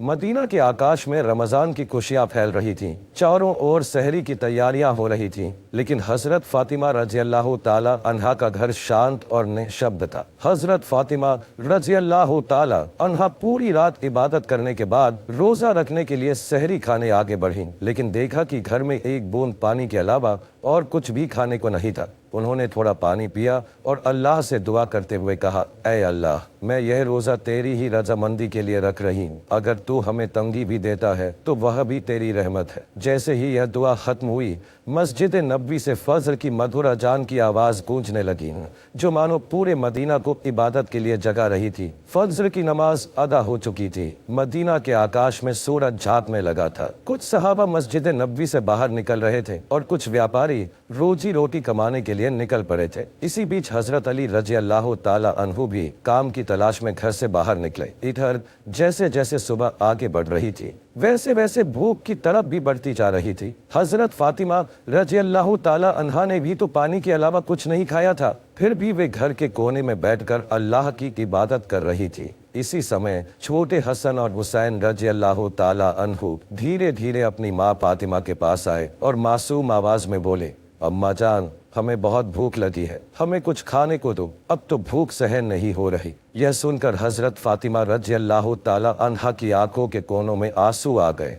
Medina के आकाश में रमजान की खुशियां फैल रही थीं। चारों ओर सहरी की तैयारियां हो रही थीं, लेकिन हजरत फातिमा रजी अल्लाह ताला अन्हा का घर शांत और निशब्द था। हजरत फातिमा रजी अल्लाह ताला अन्हा पूरी रात इबादत करने के बाद रोजा रखने के लिए सहरी खाने आगे बढ़ी, लेकिन देखा कि घर में एक बूंद पानी के अलावा और कुछ भी खाने को नहीं था। उन्होंने थोड़ा पानी पिया और अल्लाह से दुआ करते हुए कहा, ऐ अल्लाह, मैं यह रोज़ा तेरी ही रजामंदी के लिए रख रही हूँ। अगर तू हमें तंगी भी देता है तो वह भी तेरी रहमत है। जैसे ही यह दुआ खत्म हुई, मस्जिद नबवी से फजर की मधुर अजान की आवाज़ गूंजने लगी, जो मानो पूरे मदीना को इबादत के लिए जगा रही थी। फजर की नमाज अदा हो चुकी थी। मदीना के आकाश में सूरज झांकने लगा था। कुछ सहाबा मस्जिद नबवी से बाहर निकल रहे थे और कुछ व्यापारी रोजी रोटी कमाने के लिए निकल पड़े थे। इसी बीच हजरत अली रजी अल्लाह ताला अन्हु भी काम की तलाश में घर से बाहर निकले। इधर जैसे जैसे सुबह आगे बढ़ रही थी, वैसे वैसे भूख की तरफ भी बढ़ती जा रही थी। हजरत फातिमा रजी अल्लाह ताला अन्हा ने भी तो पानी के अलावा कुछ नहीं खाया था, फिर भी वे घर के कोने में बैठकर अल्लाह की इबादत कर रही थी। इसी समय छोटे हसन और हुसैन रजी अल्लाह ताला अन्हु धीरे धीरे अपनी माँ फातिमा के पास आए और मासूम आवाज में बोले, अम्मा जान, हमें बहुत भूख लगी है, हमें कुछ खाने को दो, अब तो भूख सहन नहीं हो रही। यह सुनकर हजरत फातिमा रजी अल्लाह ताला अन्हा की आंखों के कोनों में आंसू आ गए।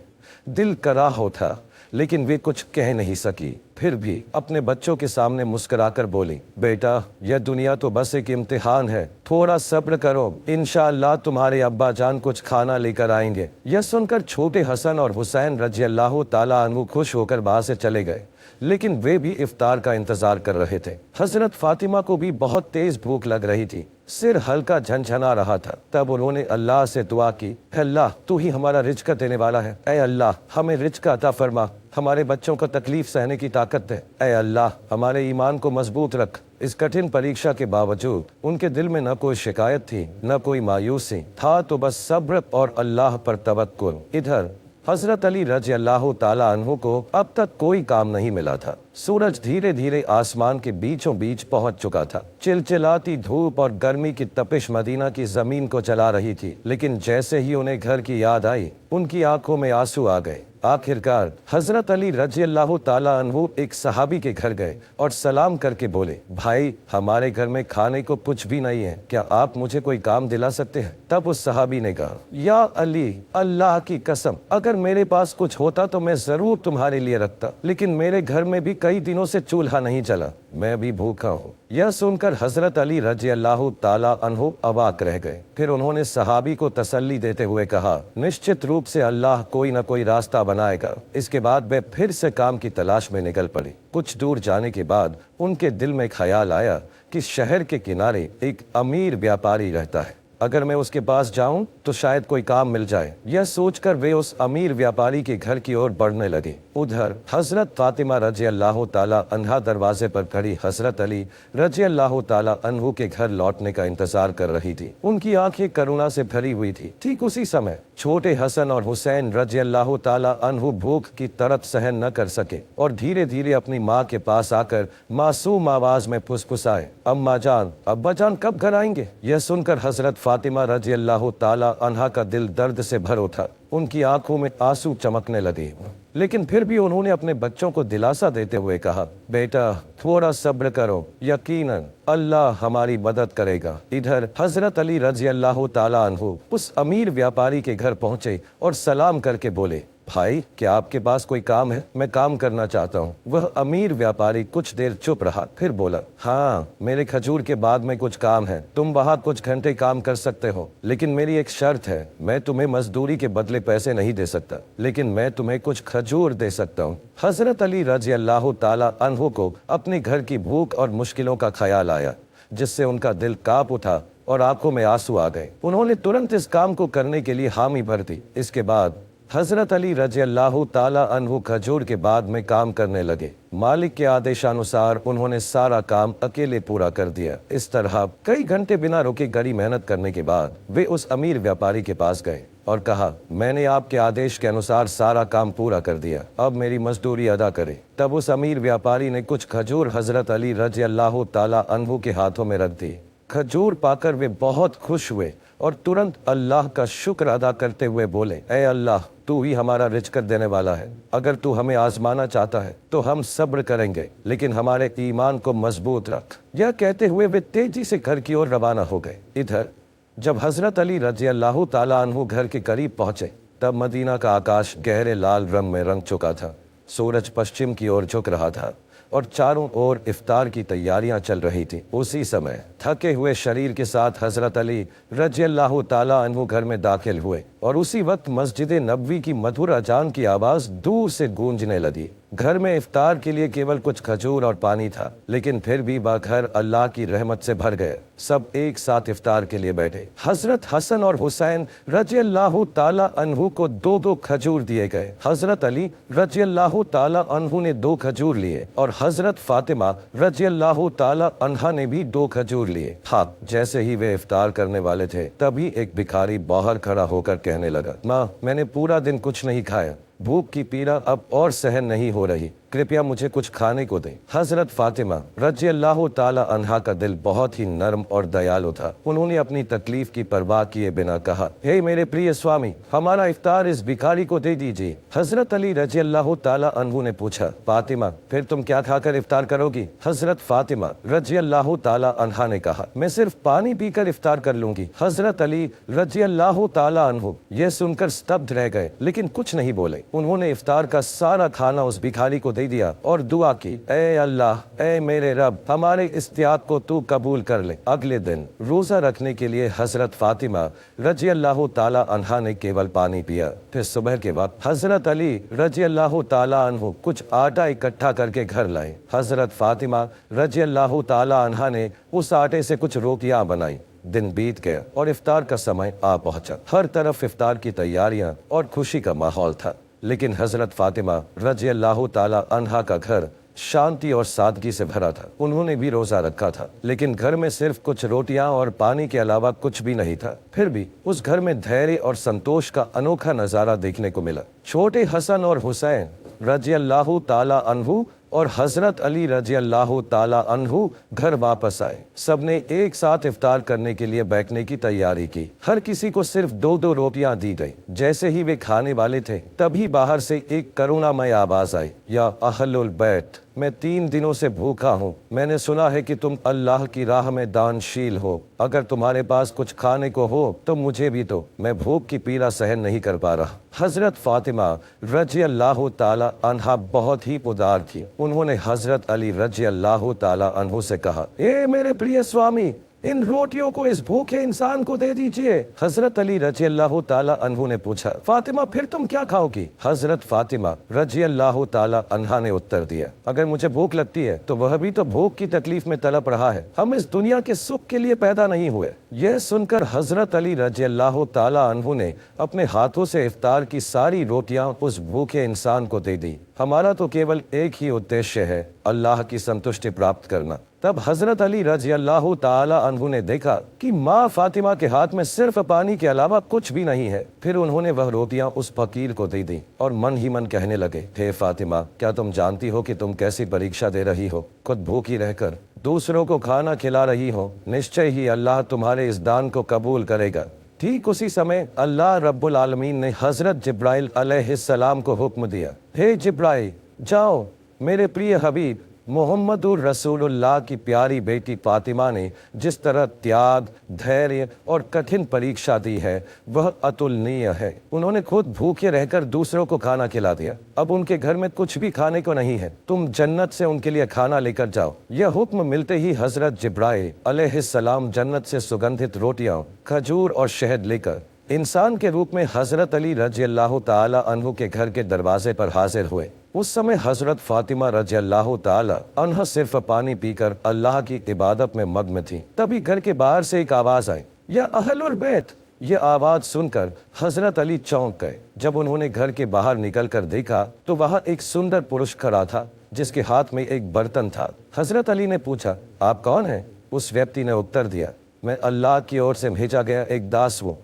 दिल कराह था, लेकिन वे कुछ कह नहीं सकी। फिर भी अपने बच्चों के सामने मुस्कुराकर बोली, बेटा, यह दुनिया तो बस एक इम्तिहान है, थोड़ा सब्र करो, इंशाअल्लाह तुम्हारे अब्बा जान कुछ खाना लेकर आएंगे। यह सुनकर छोटे हसन और हुसैन रजी अल्लाह ताला अन्हु खुश होकर वहां से चले गए, लेकिन वे भी इफ्तार का इंतजार कर रहे थे। हजरत फातिमा को भी बहुत तेज भूख लग रही थी, सिर हल्का झनझना रहा था। तब उन्होंने अल्लाह से दुआ की, अल्लाह, तू ही हमारा रिज्क देने वाला है, ऐ अल्लाह, हमें रिज्क अता फरमा, हमारे बच्चों को तकलीफ सहने की ताकत दे, ऐ अल्लाह, हमारे ईमान को मजबूत रख। इस कठिन परीक्षा के बावजूद उनके दिल में न कोई शिकायत थी, न कोई मायूसी था, तो बस सब्र और अल्लाह पर तवक्कुल। इधर हजरत अली रजी अल्लाह ताला अन्हु को अब तक कोई काम नहीं मिला था। सूरज धीरे धीरे आसमान के बीचों बीच पहुंच चुका था। चिलचिलाती धूप और गर्मी की तपिश मदीना की जमीन को जला रही थी, लेकिन जैसे ही उन्हें घर की याद आई, उनकी आंखों में आंसू आ गए। आखिरकार हजरत अली रजी अल्लाह ताला अन्हु एक सहाबी के घर गए और सलाम करके बोले, भाई, हमारे घर में खाने को कुछ भी नहीं है, क्या आप मुझे कोई काम दिला सकते हैं? तब उस सहाबी ने कहा, या अली, अल्लाह की कसम, अगर मेरे पास कुछ होता तो मैं जरूर तुम्हारे लिए रखता, लेकिन मेरे घर में भी कई दिनों से चूल्हा नहीं चला, मैं भी भूखा हूँ। यह सुनकर हजरत अली रजी अल्लाह ताला अन्हु अवाक रह गए। फिर उन्होंने सहाबी को तसल्ली देते हुए कहा, निश्चित रूप से अल्लाह कोई न कोई रास्ता बनाएगा। इसके बाद वे फिर से काम की तलाश में निकल पड़े। कुछ दूर जाने के बाद उनके दिल में ख्याल आया कि शहर के किनारे एक अमीर व्यापारी रहता है, अगर मैं उसके पास जाऊं तो शायद कोई काम मिल जाए। यह सोचकर वे उस अमीर व्यापारी के घर की ओर बढ़ने लगे। उधर हजरत फातिमा रजी अल्लाह ताला अन्हा दरवाजे पर खड़ी हजरत अली रजी अल्लाह ताला अन्हु के घर लौटने का इंतजार कर रही थी। उनकी आंखें करुणा से भरी हुई थी। ठीक उसी समय छोटे हसन और हुसैन रजी अल्लाह ताला अन्हु भूख की तरफ सहन न कर सके और धीरे धीरे अपनी माँ के पास आकर मासूम आवाज में फुसफुसाए, अम्मा जान, अब्बा जान कब घर आएंगे? यह सुनकर हजरत फातिमा रजी अल्लाह ताला अन्हा का दिल दर्द से भर उठा। उनकी आंखों में आंसू चमकने लगे, लेकिन फिर भी उन्होंने अपने बच्चों को दिलासा देते हुए कहा, बेटा, थोड़ा सब्र करो, यकीनन अल्लाह हमारी मदद करेगा। इधर हजरत अली रजी अल्लाह ताला अन्हु उस अमीर व्यापारी के घर पहुंचे और सलाम करके बोले, भाई, क्या आपके पास कोई काम है? मैं काम करना चाहता हूँ। वह अमीर व्यापारी कुछ देर चुप रहा, फिर बोला, हाँ, मेरे खजूर के बाद में कुछ काम है, तुम वहाँ कुछ घंटे काम कर सकते हो, लेकिन मेरी एक शर्त है, मैं तुम्हें मजदूरी के बदले पैसे नहीं दे सकता, लेकिन मैं तुम्हें कुछ खजूर दे सकता हूँ। हजरत अली रजी अल्लाह ताला अन्हु को अपने घर की भूख और मुश्किलों का ख्याल आया, जिससे उनका दिल कांप उठा और आंखों में आंसू आ गए। उन्होंने तुरंत इस काम को करने के लिए हामी भर दी। इसके बाद हजरत अली रजी अल्लाह ताला अन्हु खजूर के बाद में काम करने लगे। मालिक के आदेशानुसार उन्होंने सारा काम अकेले पूरा कर दिया। इस तरह कई घंटे बिना रुके कड़ी मेहनत करने के बाद वे उस अमीर व्यापारी के पास गए और कहा, मैंने आपके आदेश के अनुसार सारा काम पूरा कर दिया, अब मेरी मजदूरी अदा करें। तब उस अमीर व्यापारी ने कुछ खजूर हजरत अली रजी अल्लाह ताला अन्हु के हाथों में रख दी खजूर पाकर वे बहुत खुश हुए और तुरंत अल्लाह का शुक्र अदा करते हुए बोले, ऐ अल्लाह, तू ही हमारा रिज़्क़ देने वाला है। अगर तू हमें आजमाना चाहता है तो हम सब्र करेंगे, लेकिन हमारे ईमान को मजबूत रख। यह कहते हुए वे तेजी से घर की ओर रवाना हो गए। इधर जब हजरत अली रजी अल्लाह ताला अन्हु घर के करीब पहुंचे, तब मदीना का आकाश गहरे लाल रंग में रंग चुका था। सूरज पश्चिम की ओर झुक रहा था और चारों ओर इफ्तार की तैयारियां चल रही थी। उसी समय थके हुए शरीर के साथ हजरत अली रजी अल्लाह ताला अन्हु घर में दाखिल हुए और उसी वक्त मस्जिद नबवी की मधुर अजान की आवाज दूर से गूंजने लगी। घर में इफ्तार के लिए केवल कुछ खजूर और पानी था, लेकिन फिर भी वह घर अल्लाह की रहमत से भर गए। सब एक साथ इफ्तार के लिए बैठे। हजरत हसन और हुसैन रजी अल्लाह ताला अन्हु को दो दो खजूर दिए गए। हजरत अली रजी अल्लाह ताला अन्हु ने 2 खजूर लिए और हजरत फातिमा रजी अल्लाह ताला अन्हा ने भी 2 खजूर लिए। हाँ, जैसे ही वे इफ्तार करने वाले थे, तभी एक भिखारी बाहर खड़ा होकर कहने लगा, माँ, मैंने पूरा दिन कुछ नहीं खाया, भूख की पीड़ा अब और सहन नहीं हो रही, कृपया मुझे कुछ खाने को दें। हजरत फातिमा रजी अल्लाह ताला अन्हा का दिल बहुत ही नरम और दयालु था। उन्होंने अपनी तकलीफ की परवाह किए बिना कहा, हे मेरे प्रिय स्वामी, हमारा इफ्तार इस भिखारी को दे दीजिए। हजरत अली रजी अल्लाह ताला अन्हु ने पूछा, फातिमा, फिर तुम क्या खाकर इफ्तार करोगी? हजरत फातिमा रजी अल्लाह ताला अन्हा ने कहा, मैं सिर्फ पानी पीकर इफ्तार कर लूंगी। हजरत अली रजी अल्लाह ताला अन्हु यह सुनकर स्तब्ध रह गए, लेकिन कुछ नहीं बोले। उन्होंने इफ्तार का सारा खाना उस भिखारी को दे दिया और दुआ की, ऐ अल्लाह, ऐ मेरे रब, हमारे इस्तियाक को तू कबूल कर ले। अगले दिन रोजा रखने के लिए हजरत फातिमा रजी अल्लाह ताला अन्हा ने केवल पानी पिया। फिर सुबह के वक्त हजरत अली रजी अल्लाह ताला अन्हु कुछ आटा इकट्ठा करके घर लाए। हजरत फातिमा रजी अल्लाह ताला अन्हा ने उस आटे से कुछ रोटियां बनाई। दिन बीत गया और इफ्तार का समय आ पहुंचा। हर तरफ इफ्तार की तैयारियां और खुशी का माहौल था, लेकिन हजरत फातिमा रजी अल्लाह ताला अन्हा का घर शांति और सादगी से भरा था। उन्होंने भी रोजा रखा था, लेकिन घर में सिर्फ कुछ रोटियां और पानी के अलावा कुछ भी नहीं था। फिर भी उस घर में धैर्य और संतोष का अनोखा नजारा देखने को मिला। छोटे हसन और हुसैन रजी अल्लाह ताला अन्हु और हजरत अली रजी अल्लाह ताला अन्हु घर वापस आए। सबने एक साथ इफ्तार करने के लिए बैठने की तैयारी की। हर किसी को सिर्फ 2-2 रोटियां दी गई। जैसे ही वे खाने वाले थे, तभी बाहर से एक करुणामय आवाज आई, या अहलुल बैत, मैं 3 दिनों से भूखा हूँ। मैंने सुना है कि तुम अल्लाह की राह में दानशील हो। अगर तुम्हारे पास कुछ खाने को हो तो मुझे भी दो, मैं भूख की पीड़ा सहन नहीं कर पा रहा। हजरत फातिमा रजी अल्लाह ताला अन्हा बहुत ही उदार थी। उन्होंने हजरत अली रजी अल्लाह ताला अन्हु से कहा, ए मेरे प्रिय स्वामी, इन रोटियों को इस भूखे इंसान को दे दीजिए। हजरत अली रजी अल्लाह ताला अन्हु ने पूछा, फातिमा, फिर तुम क्या खाओगी? हजरत फातिमा रजी अल्लाह ताला अन्हा ने उत्तर दिया, अगर मुझे भूख लगती है तो वह भी तो भूख की तकलीफ में तड़प रहा है। हम इस दुनिया के सुख के लिए पैदा नहीं हुए। यह सुनकर हजरत अली रजी अल्लाह ताला अन्हु ने अपने हाथों से इफ्तार की सारी रोटियां उस भूखे इंसान को दे दी। हमारा तो केवल एक ही उद्देश्य है, अल्लाह की संतुष्टि प्राप्त करना। तब हजरत अली रजी अल्लाह ताला अन्हु ने देखा कि माँ फातिमा के हाथ में सिर्फ पानी के अलावा कुछ भी नहीं है। फिर उन्होंने वह रोटियां उस फकीर को दे दी और मन ही मन कहने लगे, हे फातिमा, क्या तुम जानती हो कि तुम कैसी परीक्षा दे रही हो? खुद भूखी रहकर दूसरों को खाना खिला रही हो। निश्चय ही अल्लाह तुम्हारे इस दान को कबूल करेगा। ठीक उसी समय अल्लाह रब्बुल आलमीन ने हजरत जिब्राइल अलैहिस्सलाम को हुक्म दिया, हे जिब्राइल, जाओ, मेरे प्रिय हबीब मोहम्मदुर रसूलुल्लाह की प्यारी बेटी फातिमा ने जिस तरह त्याग, धैर्य और कठिन परीक्षा दी है, वह अतुलनीय है। उन्होंने खुद भूखे रहकर दूसरों को खाना खिला दिया। अब उनके घर में कुछ भी खाने को नहीं है। तुम जन्नत से उनके लिए खाना लेकर जाओ। यह हुक्म मिलते ही हजरत जिब्राइल अलैहिस्सलाम जन्नत से सुगंधित रोटियां, खजूर और शहद लेकर इंसान के रूप में हजरत अली रजी अल्लाह ताला अन्हु के घर के दरवाजे पर हाजिर हुए। उस समय हजरत फातिमा रजी अल्लाह ताला अन्हा सिर्फ पानी पीकर अल्लाह की इबादत में मग्न थी। तभी घर के बाहर से एक आवाज आई, या अहलुल बैत। यह आवाज सुनकर हजरत अली चौंक गए। जब उन्होंने घर के बाहर निकलकर देखा तो वहां एक सुंदर पुरुष खड़ा था, जिसके हाथ में एक बर्तन था। हजरत अली ने पूछा, आप कौन हैं? उस व्यक्ति ने उत्तर दिया, मैं अल्लाह की ओर से भेजा गया एक दास हूँ।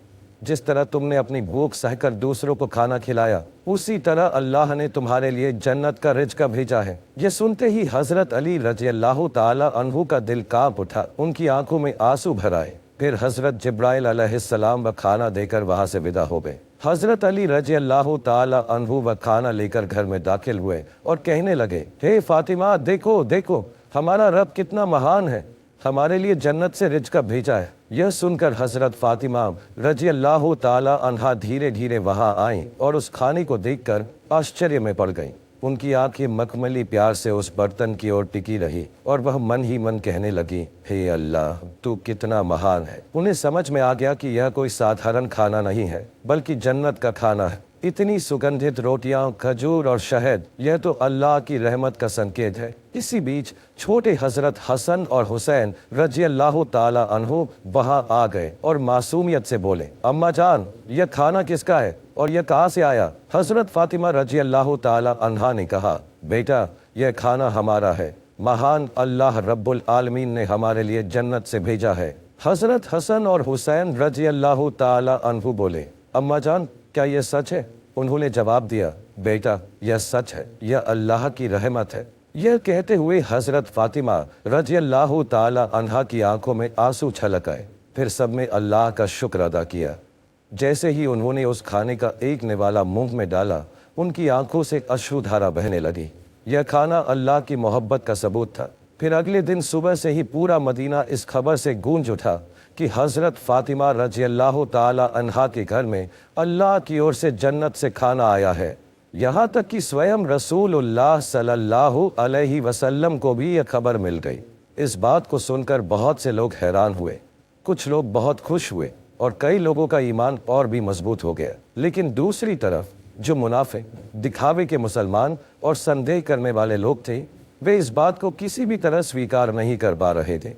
जिस तरह तुमने अपनी भूख सहकर दूसरों को खाना खिलाया, उसी तरह अल्लाह ने तुम्हारे लिए जन्नत का रिज़्क़ भेजा है। यह सुनते ही हजरत अली रज़ी अल्लाह ताला अन्हु का दिल कांप उठा, उनकी आंखों में आंसू भर आए। फिर हजरत जिब्राइल अलैहिस्सलाम व खाना देकर वहां से विदा हो गए। हजरत अली रज़ी अल्लाह ताला अन्हु व खाना लेकर घर में दाखिल हुए और कहने लगे, हे फातिमा, देखो देखो हमारा रब कितना महान है, हमारे लिए जन्नत से रिज़्क़ भेजा है। यह सुनकर हजरत फातिमा रज़ी अल्लाह ताला अन्हा धीरे धीरे वहां आई और उस खाने को देखकर आश्चर्य में पड़ गईं। उनकी आंखें मखमली प्यार से उस बर्तन की ओर टिकी रही और वह मन ही मन कहने लगी, हे अल्लाह, तू कितना महान है। उन्हें समझ में आ गया कि यह कोई साधारण खाना नहीं है, बल्कि जन्नत का खाना है। इतनी सुगंधित रोटियां, खजूर और शहद, यह तो अल्लाह की रहमत का संकेत है। इसी बीच छोटे हजरत हसन और हुसैन रज़ी अल्लाह ताला अन्हु वहां आ गए और मासूमियत से बोले, अम्मा जान, यह खाना किसका है और यह कहाँ से आया? हजरत फातिमा रज़ी अल्लाह ताला अन्हा ने कहा, बेटा, यह खाना हमारा है, महान अल्लाह रब्बुल आलमीन ने हमारे लिए जन्नत से भेजा है। हजरत हसन और हुसैन रज़ी अल्लाह ताला अन्हु बोले, अम्मा जान, क्या यह सच है? उन्होंने जवाब दिया, बेटा, यह सच है, यह अल्लाह की रहमत है। यह कहते हुए हजरत फातिमा रज़ी अल्लाह ताला अन्हा की आंखों में आंसू छलक आए। फिर सब में अल्लाह का शुक्र अदा किया। जैसे ही उन्होंने उस खाने का एक निवाला मुंह में डाला, उनकी आंखों से अश्रुधारा बहने लगी। यह खाना अल्लाह की मोहब्बत का सबूत था। फिर अगले दिन सुबह से ही पूरा मदीना इस खबर से गूंज उठा कि हजरत फातिमा रज़ी अल्लाह ताला अन्हा के घर में अल्लाह की ओर से जन्नत से खाना आया है। यहाँ तक कि स्वयं रसूलुल्लाह सल्लल्लाहु अलैहि वसल्लम को भी यह खबर मिल गई। इस बात को सुनकर बहुत से लोग हैरान हुए, कुछ लोग बहुत खुश हुए और कई लोगों का ईमान और भी मजबूत हो गया। लेकिन दूसरी तरफ जो मुनाफिक, दिखावे के मुसलमान और संदेह करने वाले लोग थे, वे इस बात को किसी भी तरह स्वीकार नहीं कर पा रहे थे।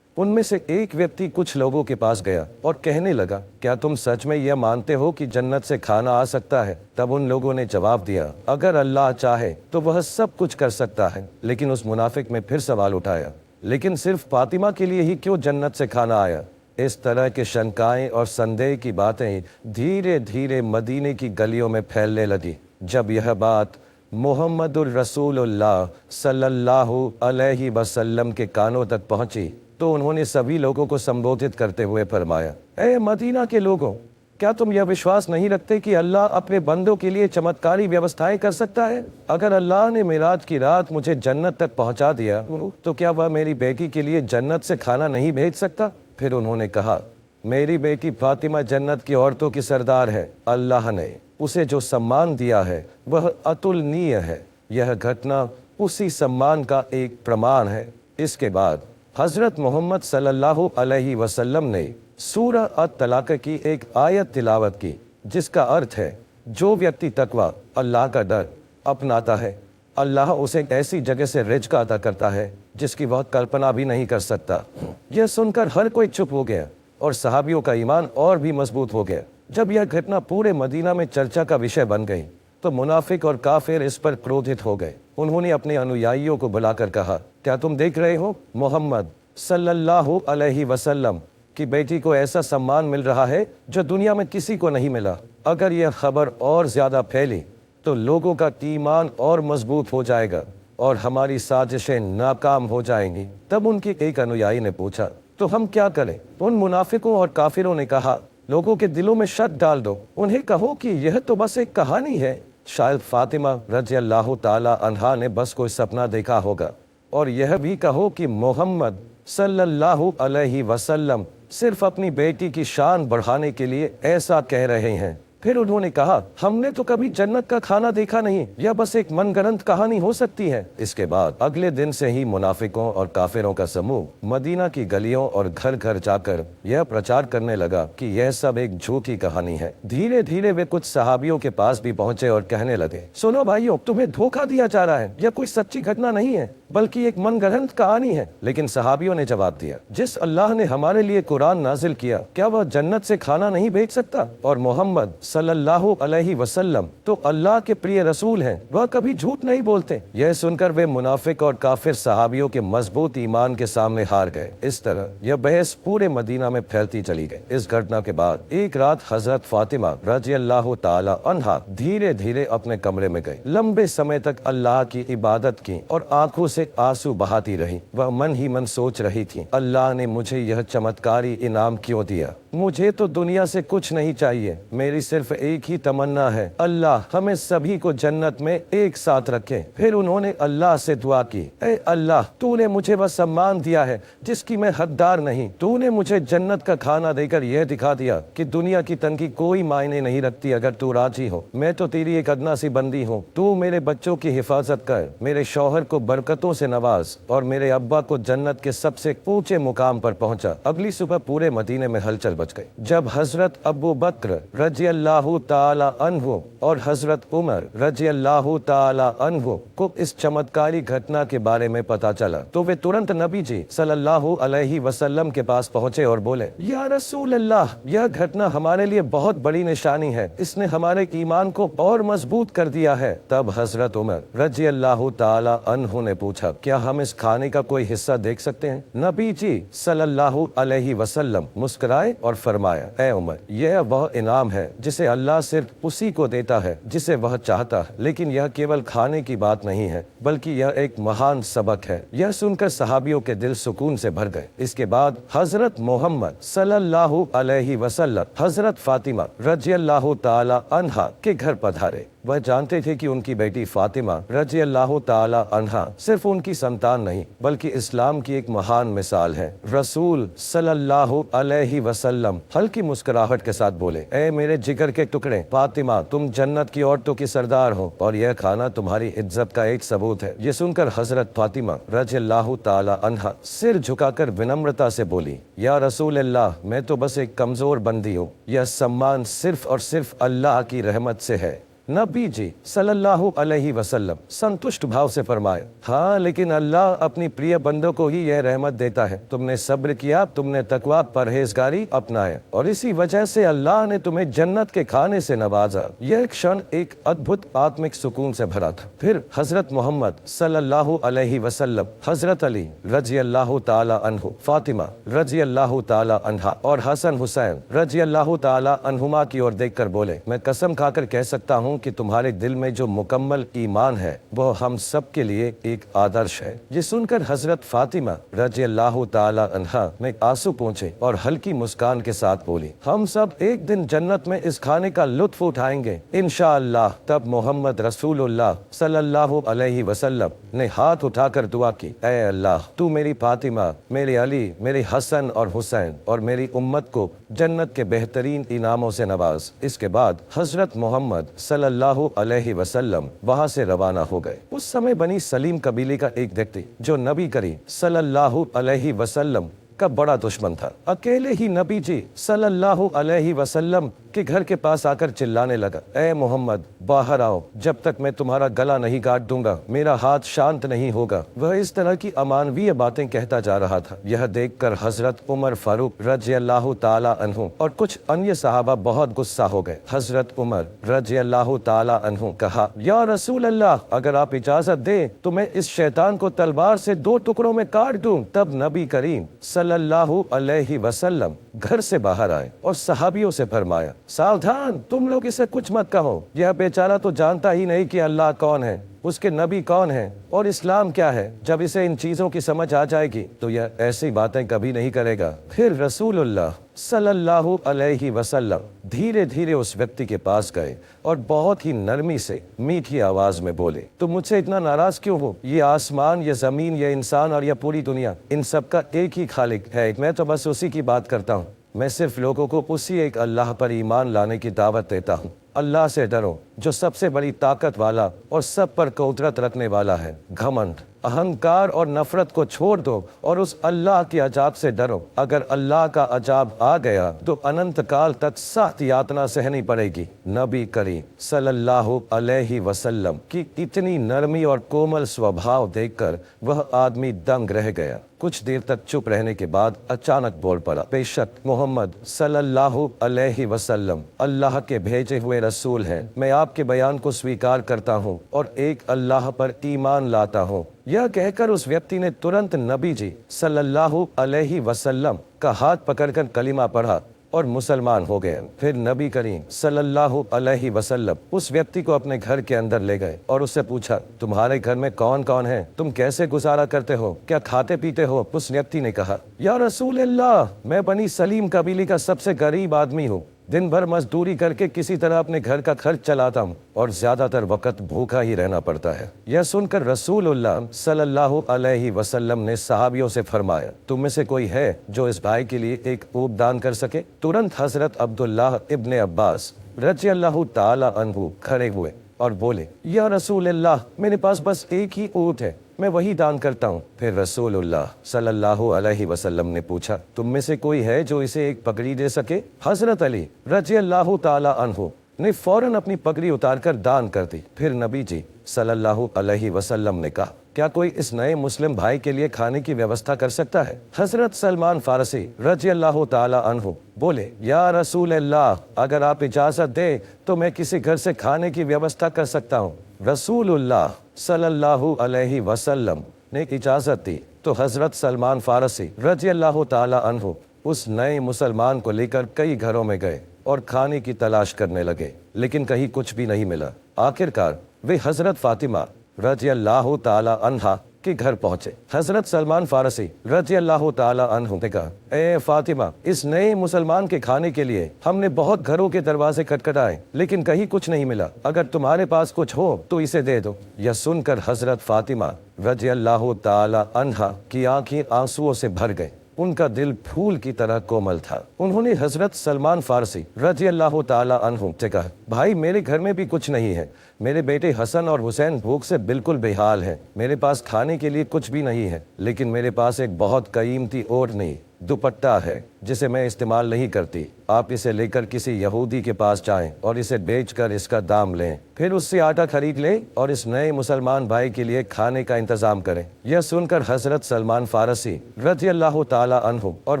उनमें से एक व्यक्ति कुछ लोगों के पास गया और कहने लगा, क्या तुम सच में यह मानते हो कि जन्नत से खाना आ सकता है? तब उन लोगों ने जवाब दिया, अगर अल्लाह चाहे तो वह सब कुछ कर सकता है। लेकिन उस मुनाफिक में फिर सवाल उठाया, लेकिन सिर्फ फातिमा के लिए ही क्यों जन्नत से खाना आया? इस तरह के शंकाएं और संदेह की बातें धीरे धीरे मदीने की गलियों में फैलने लगी। जब यह बात मुहम्मदुर रसूलुल्लाह सल्लल्लाहु अलैहि वसल्लम के कानों तक पहुंची तो उन्होंने सभी लोगों को संबोधित करते हुए फरमाया, ए मदीना के लोगों, क्या तुम यह विश्वास नहीं रखते कि अल्लाह अपने बंदों के लिए चमत्कारी व्यवस्थाएं कर सकता है? अगर अल्लाह ने मिराज की रात मुझे जन्नत तक पहुंचा दिया तो क्या वह मेरी बेटी के लिए जन्नत से खाना नहीं भेज सकता? फिर उन्होंने कहा, मेरी बेटी फातिमा जन्नत की औरतों की सरदार है। अल्लाह ने उसे जो सम्मान दिया है वह अतुलनीय है। यह घटना उसी सम्मान का एक प्रमाण है। इसके बाद हजरत मोहम्मद सल्लल्लाहु अलैहि वसल्लम ने सूरह अत-तलाक की एक आयत तिलावत की, जिसका अर्थ है, जो व्यक्ति तकवा, अल्लाह का डर अपनाता है, अल्लाह उसे ऐसी जगह से रिज़्क़ अता करता है जिसकी वह कल्पना भी नहीं कर सकता। यह सुनकर हर कोई चुप हो गया और सहाबियों का ईमान और भी मजबूत हो गया। जब यह घटना पूरे मदीना में चर्चा का विषय बन गई तो मुनाफिक और काफिर इस पर क्रोधित हो गए। उन्होंने अपने अनुयायियों को बुलाकर कहा, क्या तुम देख रहे हो, मोहम्मद सल्लल्लाहु अलैहि वसल्लम की बेटी को ऐसा सम्मान मिल रहा है जो दुनिया में किसी को नहीं मिला। अगर यह खबर और ज्यादा फैली तो लोगों का ईमान और मजबूत हो जाएगा और हमारी साजिशें नाकाम हो जाएंगी। तब उनकी एक अनुयायी ने पूछा, तो हम क्या करें? उन मुनाफिकों और काफिरों ने कहा, लोगों के दिलों में शक डाल दो, उन्हें कहो कि यह तो बस एक कहानी है। शायद फातिमा रज़ी अल्लाह ताला अन्हा ने बस कोई सपना देखा होगा। और यह भी कहो कि मोहम्मद सल्लल्लाहु अलैहि वसल्लम सिर्फ अपनी बेटी की शान बढ़ाने के लिए ऐसा कह रहे हैं। फिर उन्होंने कहा, हमने तो कभी जन्नत का खाना देखा नहीं, यह बस एक मनगढ़ंत कहानी हो सकती है। इसके बाद अगले दिन से ही मुनाफिकों और काफिरों का समूह मदीना की गलियों और घर घर जाकर यह प्रचार करने लगा कि यह सब एक झूठी कहानी है। धीरे धीरे वे कुछ सहाबियों के पास भी पहुंचे और कहने लगे, सुनो भाइयों, तुम्हें धोखा दिया जा रहा है, यह कोई सच्ची घटना नहीं है। बल्कि एक मनगढ़ंत कहानी है। लेकिन सहाबियों ने जवाब दिया, जिस अल्लाह ने हमारे लिए कुरान नाजिल किया, क्या वह जन्नत से खाना नहीं भेज सकता? और मोहम्मद सल्लल्लाहु अलैहि वसल्लम तो अल्लाह के प्रिय रसूल हैं, वह कभी झूठ नहीं बोलते। यह सुनकर वे मुनाफिक और काफिर सहाबियों के मजबूत ईमान के सामने हार गए। इस तरह यह बहस पूरे मदीना में फैलती चली गई। इस घटना के बाद एक रात हजरत फातिमा रजी अल्लाह ताला अन्हा धीरे धीरे अपने कमरे में गई। लंबे समय तक अल्लाह की इबादत की और आंखों से आंसू बहाती रही। वह मन ही मन सोच रही थी, अल्लाह ने मुझे यह चमत्कारी इनाम क्यों दिया? मुझे तो दुनिया से कुछ नहीं चाहिए, मेरी सिर्फ एक ही तमन्ना है, अल्लाह हमें सभी को जन्नत में एक साथ रखे। फिर उन्होंने अल्लाह से दुआ की, ऐ अल्लाह, तूने मुझे वह सम्मान दिया है जिसकी मैं हकदार नहीं। तूने मुझे जन्नत का खाना देकर यह दिखा दिया कि दुनिया की तनकी कोई मायने नहीं रखती अगर तू राजी हो। मैं तो तेरी एक अदना सी बंदी हूँ। तू मेरे बच्चों की हिफाजत कर, मेरे शौहर को बरकतों से नवाज और मेरे अब्बा को जन्नत के सबसे ऊंचे मुकाम पर पहुंचा। अगली सुबह पूरे मदीने में हलचल बच गई। जब हजरत अबू बकर रजी अल्लाह ताला अन्हु और हजरत उमर रजी अल्लाह ताला अन्हु को इस चमत्कारी घटना के बारे में पता चला तो वे तुरंत नबी जी सल्लल्लाहु अलैहि वसल्लम के पास पहुंचे और बोले, या रसूल अल्लाह, यह घटना हमारे लिए बहुत बड़ी निशानी है, इसने हमारे ईमान को और मजबूत कर दिया है। तब हजरत उमर रजी अल्लाह ताला अन्हु ने पूछा, क्या हम इस खाने का कोई हिस्सा देख सकते हैं? नबी जी सल्लल्लाहु अलैहि वसल्लम मुस्कुराए और फरमाया, ऐ उमर, यह वह इनाम है जिसे अल्लाह सिर्फ उसी को देता है जिसे वह चाहता है। लेकिन यह केवल खाने की बात नहीं है, बल्कि यह एक महान सबक है। यह सुनकर सहाबियों के दिल सुकून से भर गए। इसके बाद हजरत मोहम्मद सल्लल्लाहु अलैहि वसल्लम हजरत फातिमा रजी अल्लाह ताला अन्हा के घर पधारे। वह जानते थे कि उनकी बेटी फातिमा रजी अल्लाह ताला अन्हा सिर्फ उनकी संतान नहीं बल्कि इस्लाम की एक महान मिसाल है। रसूल सल्लल्लाहु अलैहि वसल्लम हल्की मुस्कुराहट के साथ बोले, ऐ मेरे जिगर के टुकड़े, फातिमा, तुम जन्नत की औरतों की सरदार हो और यह खाना तुम्हारी इज्जत का एक सबूत है। ये सुनकर हजरत फातिमा रजी अल्लाह ताला अन्हा सिर झुकाकर विनम्रता से बोली, या रसूल अल्लाह, मैं तो बस एक कमजोर बंदी हूँ, यह सम्मान सिर्फ और सिर्फ अल्लाह की रहमत से है। नबी जी सल्लल्लाहु अलैहि वसल्लम संतुष्ट भाव से फरमाया, हाँ, लेकिन अल्लाह अपनी प्रिय बंदों को ही यह रहमत देता है। तुमने सब्र किया, तुमने तकवा परहेजगारी अपनाया और इसी वजह से अल्लाह ने तुम्हें जन्नत के खाने से नवाजा। यह क्षण एक अद्भुत आत्मिक सुकून से भरा था। फिर हजरत मोहम्मद सल्लल्लाहु अलैहि वसल्लम हजरत अली रजी अल्लाह ताला अन्हु, फातिमा रजी अल्लाह ताला अन्हा और हसन हुसैन रजी अल्लाह ताला अन्हुमा की ओर देखकर बोले, मैं कसम खाकर कह सकता हूँ कि तुम्हारे दिल में जो मुकम्मल ईमान है वह हम सब के लिए एक आदर्श है। ये सुनकर हजरत फातिमा रजी अल्लाह ताला अन्हा में आंसू पहुंचे और हल्की मुस्कान के साथ बोली, हम सब एक दिन जन्नत में इस खाने का लुत्फ उठाएंगे इंशाअल्लाह। तब मोहम्मद रसूलुल्लाह सल्लल्लाहु अलैहि वसल्लम ने हाथ उठाकर दुआ की, ऐ अल्लाह, तू मेरी फातिमा, मेरे अली, मेरे हसन और हुसैन और मेरी उम्मत को जन्नत के बेहतरीन इनामों से नवाज। इसके बाद हजरत मोहम्मद सल्लल्लाहु अलैहि वसल्लम वहां से रवाना हो गए। उस समय बनी सलीम कबीले का एक व्यक्ति जो नबी करीम सल्लल्लाहु अलैहि वसल्लम का बड़ा दुश्मन था, अकेले ही नबी जी सल्लल्लाहु अलैहि वसल्लम के घर के पास आकर चिल्लाने लगा, ऐ मोहम्मद, बाहर आओ, जब तक मैं तुम्हारा गला नहीं काट दूंगा मेरा हाथ शांत नहीं होगा। वह इस तरह की अमानवीय बातें कहता जा रहा था। यह देखकर हजरत उमर फारूक रजी अल्लाह ताला अन्हु और कुछ अन्य सहाबा बहुत गुस्सा हो गए। हजरत उमर रजी अल्लाह ताला अन्हु कहा, या रसूल अल्लाह, अगर आप इजाजत दे तो मैं इस शैतान को तलवार से 2 टुकड़ों में काट दूं। तब नबी करीम सल्लल्लाहु अलैहि वसल्लम घर से बाहर आए और सहाबियों से फरमाया, सावधान, तुम लोग इसे कुछ मत कहो, यह बेचारा तो जानता ही नहीं कि अल्लाह कौन है, उसके नबी कौन है और इस्लाम क्या है। जब इसे इन चीजों की समझ आ जाएगी तो यह ऐसी बातें कभी नहीं करेगा। फिर रसूलुल्लाह सल्लल्लाहु अलैहि वसल्लम धीरे धीरे उस व्यक्ति के पास गए और बहुत ही नरमी से मीठी आवाज में बोले, तुम मुझसे इतना नाराज क्यों हो? ये आसमान, ये जमीन, ये इंसान और यह पूरी दुनिया, इन सब का एक ही खालिक है। मैं तो बस उसी की बात करता हूँ। मैं सिर्फ लोगों को उसी एक अल्लाह पर ईमान लाने की दावत देता हूँ। अल्लाह से डरो, जो सबसे बड़ी ताकत वाला और सब पर कुदरत रखने वाला है। घमंड, अहंकार और नफरत को छोड़ दो और उस अल्लाह के अजाब से डरो। अगर अल्लाह का अजाब आ गया तो अनंत काल तक सख्त यातना सहनी पड़ेगी। नबी करीम सल्लल्लाहु अलैहि वसल्लम की इतनी नरमी और कोमल स्वभाव देखकर वह आदमी दंग रह गया। कुछ देर तक चुप रहने के बाद अचानक बोल पड़ा, बेशक मोहम्मद सल्लल्लाहु अलैहि वसल्लम अल्लाह के भेजे हुए रसूल हैं। मैं आपके बयान को स्वीकार करता हूँ और एक अल्लाह पर ईमान लाता हूँ। यह कहकर उस व्यक्ति ने तुरंत नबी जी सल्लल्लाहु अलैहि वसल्लम का हाथ पकड़कर कलिमा पढ़ा और मुसलमान हो गए। फिर नबी करीम सल्लल्लाहु अलैहि वसल्लम उस व्यक्ति को अपने घर के अंदर ले गए और उससे पूछा, तुम्हारे घर में कौन कौन है? तुम कैसे गुजारा करते हो? क्या खाते पीते हो? उस व्यक्ति ने कहा, या रसूल अल्लाह, मैं बनी सलीम कबीले का सबसे गरीब आदमी हूँ। दिन भर मजदूरी करके किसी तरह अपने घर का खर्च चलाता हूँ और ज्यादातर वक्त भूखा ही रहना पड़ता है। यह सुनकर रसूलुल्लाह सल्लल्लाहु अलैहि वसल्लम ने सहाबियों से फरमाया, तुम में से कोई है जो इस भाई के लिए एक ऊँट दान कर सके? तुरंत हजरत अब्दुल्लाह इब्ने अब्बास रज़ियल्लाहु ताला अन्हु खड़े हुए और बोले, या रसूल अल्लाह, मेरे पास बस एक ही ऊँट है, मैं वही दान करता हूँ। फिर रसूलुल्लाह सल्लल्लाहु अलैहि वसल्लम ने पूछा, तुम में से कोई है जो इसे एक पगड़ी दे सके? हजरत अली रज़ियल्लाहु ताला अन्हु ने फौरन अपनी पगड़ी उतारकर दान कर दी। फिर नबी जी सल्लल्लाहु अलैहि वसल्लम ने कहा, क्या कोई इस नए मुस्लिम भाई के लिए खाने की व्यवस्था कर सकता है? हजरत सलमान फारसी रज़ियल्लाहु ताला अन्हु बोले, या रसूल अल्लाह, अगर आप इजाजत दे तो मैं किसी घर से खाने की व्यवस्था कर सकता हूँ। रसूलुल्लाह सल्लल्लाहु अलैहि वसल्लम ने इजाजत दी तो हजरत सलमान फारसी रज़ियल्लाहु ताला अन्हु उस नए मुसलमान को लेकर कई घरों में गए और खाने की तलाश करने लगे, लेकिन कहीं कुछ भी नहीं मिला। आखिरकार वे हजरत फातिमा रज़ियल्लाहु ताला अन्हा के घर पहुंचे। हजरत सलमान फारसी रज़ियल्लाहु ताला अन्हु ने कहा, ए फातिमा, इस नए मुसलमान के खाने के लिए हमने बहुत घरों के दरवाजे खटखटाए, लेकिन कहीं कुछ नहीं मिला। अगर तुम्हारे पास कुछ हो तो इसे दे दो। यह सुनकर हजरत फातिमा रज़ियल्लाहु ताला अन्हा की आंखें आंसुओं से भर गई। उनका दिल फूल की तरह कोमल था। उन्होंने हजरत सलमान फारसी रज़ियल्लाहु ताला अन्हु से कहा, भाई, मेरे घर में भी कुछ नहीं है। मेरे बेटे हसन और हुसैन भूख से बिल्कुल बेहाल हैं। मेरे पास खाने के लिए कुछ भी नहीं है, लेकिन मेरे पास एक बहुत कीमती ओढ़नी दुपट्टा है जिसे मैं इस्तेमाल नहीं करती। आप इसे लेकर किसी यहूदी के पास जाएं और इसे बेचकर इसका दाम लें, फिर उससे आटा खरीद लें और इस नए मुसलमान भाई के लिए खाने का इंतजाम करें। यह सुनकर हजरत सलमान फारसी रज़ियल्लाहु ताला अन्हु और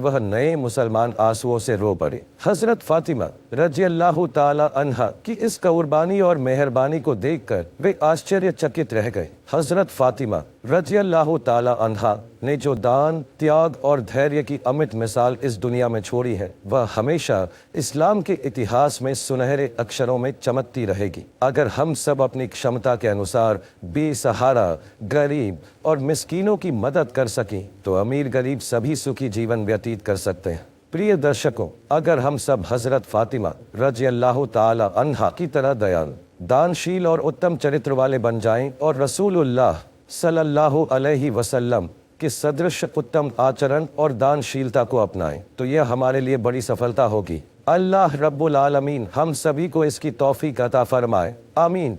वह नए मुसलमान आंसुओं से रो पड़े। हजरत फातिमा रज़ियल्लाहु ताला अन्हा की इस कुर्बानी और मेहरबानी को देखकर वे आश्चर्यचकित रह गए। हजरत फातिमा रज़ियल्लाहु ताला अन्हा ने जो दान, त्याग और धैर्य की अमिट मिसाल इस दुनिया में छोड़ी है, वह हमेशा इस्लाम के इतिहास में सुनहरे अक्षरों में चमकती रहेगी। अगर हम सब अपनी क्षमता के अनुसार बेसहारा, गरीब और मिस्कीनों की मदद कर सकें तो अमीर गरीब सभी सुखी जीवन व्यतीत कर सकते हैं। प्रिय दर्शकों, अगर हम सब हजरत फातिमा रज़ियल्लाहु ताला अन्हा की तरह दयालु, दानशील और उत्तम चरित्र वाले बन जाएं और रसूलुल्लाह सल्लल्लाहु अलैहि वसल्लम के सदृश उत्तम आचरण और दानशीलता को अपनाएं तो यह हमारे लिए बड़ी सफलता होगी। अल्लाह रब्बुल आलमीन हम सभी को इसकी तौफीक अता फरमाए। आमीन।